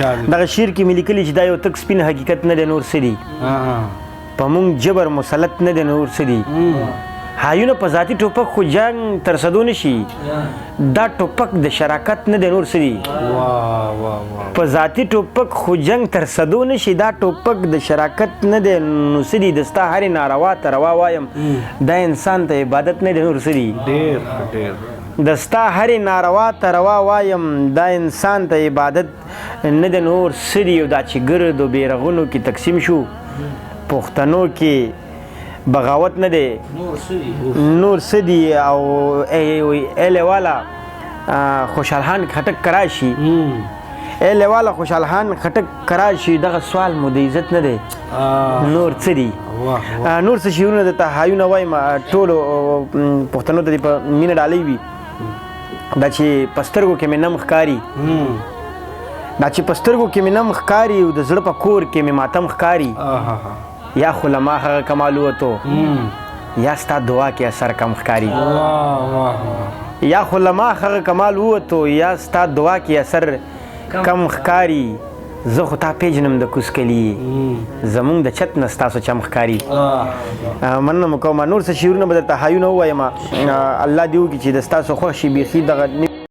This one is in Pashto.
دغه شعر کې مې لیکلي چې دا یو تک سپین حقیقت نه دی نور څه دي په موږ جبر مسلط نه دی نور څه دي هایونه په ذاتي ټوپک خو جنګ ترسدو نه شي دا ټوپک د شراکت نه دی نور څه دي په ذاتي ټوپک خو جنګ ترسدو نه شي دا ټوپک د شراکت نه دی نو څه دي د ستا هرې ناروا ته روا وایم دا انسان ته عبادت نه دی نور څه دي د ستا هرې ناروا ته روا وایم دا انسان ته عبادت نه دی نور څه دي او دا چې ګردو بیرغونو کې تقسیم شو پښتنو کې بغاوت نه دی نور څه دي او ایله والا خوشحال خان خټک کراشي ایله والا خوشحال خان خټک کراشي دغه سوال مو د عزت نه دی نور څه دي نور څه شعرونه درته هایونه وایم ټولو پښتنو ته دې په مینه ډالۍ وي دا چې په سترګو کې مې نم ښکاري دا چې په سترګو کې مې نم ښکاري او د زړه په کور کې مې ماتم ښکاري یا خو له ما هغه کمال ووتو یا ستا دعا کې اثر کم ښکاري یا خو له ما هغه کمال ووتو یا ستا دعا کې اثر کم ښکاري زه خو تا پیژنم د کوز کلي زمونږ د چت نه ستاسو چم ښکاري مننه مو کومه نور څه شعرونه به درته هایونه ووایم الله دې وکړي چې د ستاسو خوښ شي بیخي دغه